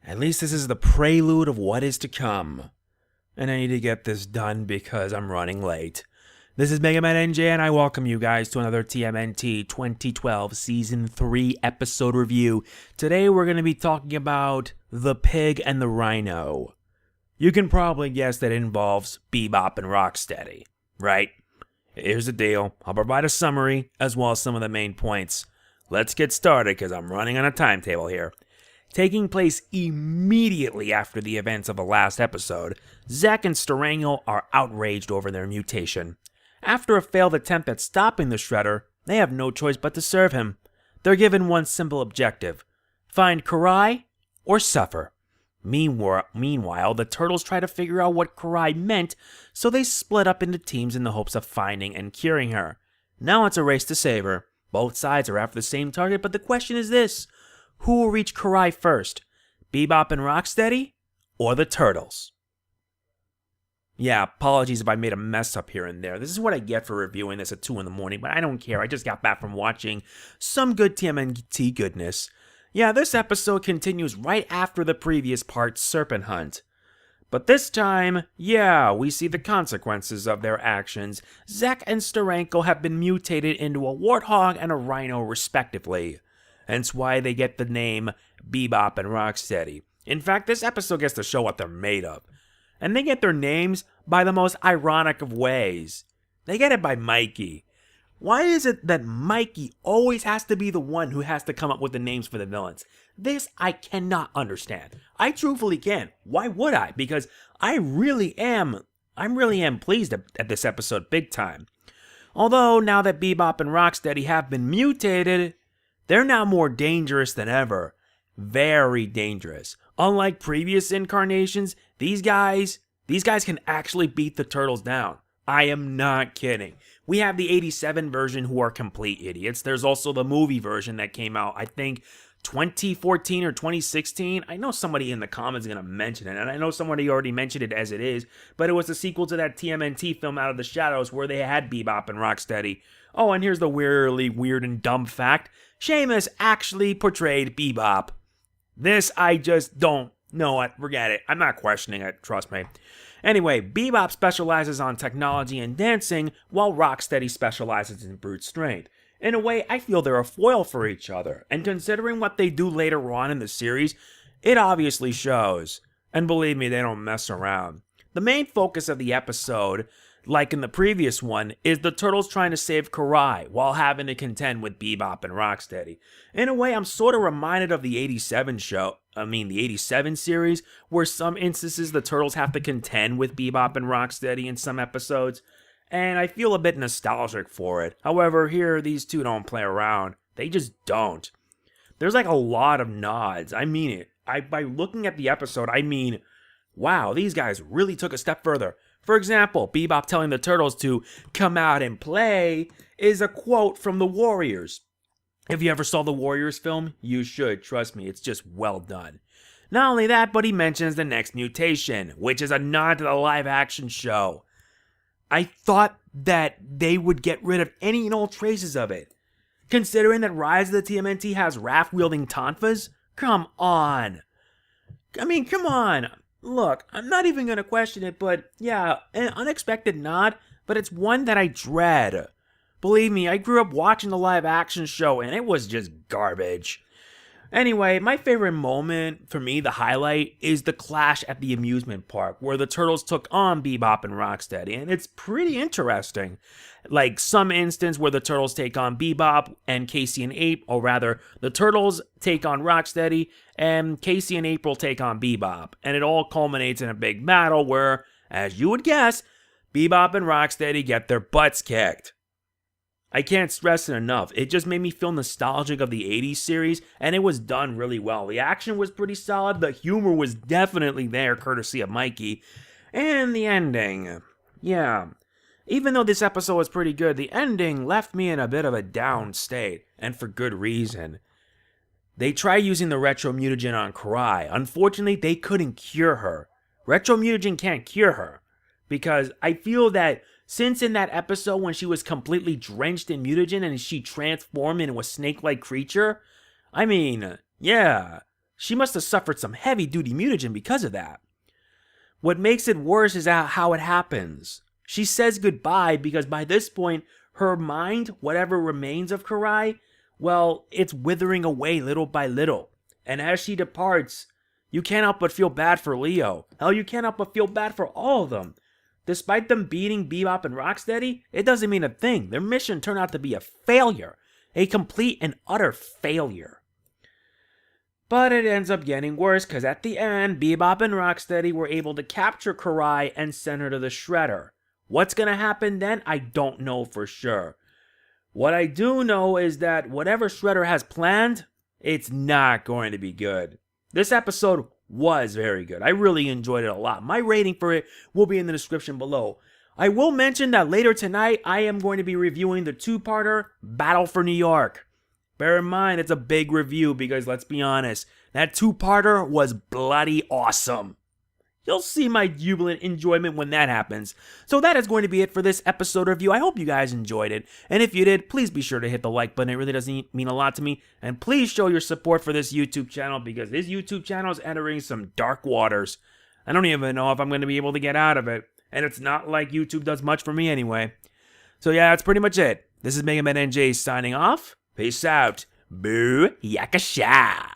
At least this is the prelude of what is to come. And I need to get this done because I'm running late. This is Mega Man NJ, and I welcome you guys to another TMNT 2012 Season 3 episode review. Today we're going to be talking about the pig and the rhino. You can probably guess that it involves Bebop and Rocksteady, right? Here's the deal. I'll provide a summary as well as some of the main points. Let's get started because I'm running on a timetable here. Taking place immediately after the events of the last episode, Zeck and Steranko are outraged over their mutation. After a failed attempt at stopping the Shredder, they have no choice but to serve him. They're given one simple objective: find Karai or suffer. Meanwhile, the Turtles try to figure out what Karai meant, so they split up into teams in the hopes of finding and curing her. Now it's a race to save her. Both sides are after the same target, but the question is this: who will reach Karai first? Bebop and Rocksteady or the Turtles? Yeah, apologies if I made a mess up here and there. This is what I get for reviewing this at 2 in the morning, but I don't care. I just got back from watching some good TMNT goodness. Yeah, this episode continues right after the previous part, Serpent Hunt. But this time, yeah, we see the consequences of their actions. Zeck and Steranko have been mutated into a warthog and a rhino respectively. Hence why they get the name Bebop and Rocksteady. In fact, this episode gets to show what they're made of. And they get their names by the most ironic of ways. They get it by Mikey. Why is it that Mikey always has to be the one who has to come up with the names for the villains? This I cannot understand. I truthfully can't. Why would I? Because I really am pleased at this episode big time. Although now that Bebop and Rocksteady have been mutated, they're now more dangerous than ever. Very dangerous. Unlike previous incarnations, these guys can actually beat the Turtles down. I am not kidding. We have the 87 version who are complete idiots. There's also the movie version that came out, I think, 2014 or 2016. I know somebody in the comments is going to mention it, and I know somebody already mentioned it as it is, but it was the sequel to that TMNT film Out of the Shadows where they had Bebop and Rocksteady. Oh, and here's the weirdly weird and dumb fact. Seamus actually portrayed Bebop. This, I just don't know it. Forget it. I'm not questioning it. Trust me. Anyway, Bebop specializes on technology and dancing, while Rocksteady specializes in brute strength. In a way, I feel they're a foil for each other, and considering what they do later on in the series, it obviously shows. And believe me, they don't mess around. The main focus of the episode, like in the previous one, is the Turtles trying to save Karai while having to contend with Bebop and Rocksteady. In a way, I'm sort of reminded of the 87 series, where some instances the Turtles have to contend with Bebop and Rocksteady in some episodes, and I feel a bit nostalgic for it. However, here, these two don't play around. They just don't. There's like a lot of nods. I mean it. By looking at the episode, I mean, wow, these guys really took a step further. For example, Bebop telling the Turtles to come out and play is a quote from The Warriors. If you ever saw the Warriors film, you should. Trust me, it's just well done. Not only that, but he mentions the next mutation, which is a nod to the live-action show. I thought that they would get rid of any and all traces of it. Considering that Rise of the TMNT has raft-wielding tonfas? Come on. I mean, come on. Look, I'm not even going to question it, but yeah, an unexpected nod, but it's one that I dread. Believe me, I grew up watching the live-action show, and it was just garbage. Anyway, my favorite moment, for me, the highlight, is the clash at the amusement park, where the Turtles took on Bebop and Rocksteady, and it's pretty interesting. Like some instance where the Turtles take on Bebop and Casey and Ape, or rather, the Turtles take on Rocksteady, and Casey and April take on Bebop, and it all culminates in a big battle where, as you would guess, Bebop and Rocksteady get their butts kicked. I can't stress it enough. It just made me feel nostalgic of the 80s series, and it was done really well. The action was pretty solid, the humor was definitely there, courtesy of Mikey, and the ending. Yeah, even though this episode was pretty good, the ending left me in a bit of a down state, and for good reason. They tried using the retro mutagen on Karai. Unfortunately, they couldn't cure her. Retro mutagen can't cure her, because I feel that since in that episode when she was completely drenched in mutagen and she transformed into a snake-like creature, I mean, yeah, She must have suffered some heavy-duty mutagen because of that. What makes it worse is how it happens. She says goodbye because by this point, her mind, whatever remains of Karai, well, it's withering away little by little. And as she departs, you can't help but feel bad for Leo. Hell, you can't help but feel bad for all of them. Despite them beating Bebop and Rocksteady, it doesn't mean a thing. Their mission turned out to be a failure. A complete and utter failure. But it ends up getting worse because at the end, Bebop and Rocksteady were able to capture Karai and send her to the Shredder. What's going to happen then? I don't know for sure. What I do know is that whatever Shredder has planned, it's not going to be good. This episode was very good. I really enjoyed it a lot. My rating for it will be in the description below. I will mention that later tonight, I am going to be reviewing the two-parter Battle for New York. Bear in mind, it's a big review because, let's be honest, that two-parter was bloody awesome. You'll see my jubilant enjoyment when that happens. So that is going to be it for this episode review. I hope you guys enjoyed it. And if you did, please be sure to hit the like button. It really does mean a lot to me. And please show your support for this YouTube channel because this YouTube channel is entering some dark waters. I don't even know if I'm going to be able to get out of it. And it's not like YouTube does much for me anyway. So yeah, that's pretty much it. This is Mega Man NJ signing off. Peace out. Boo Yakasha.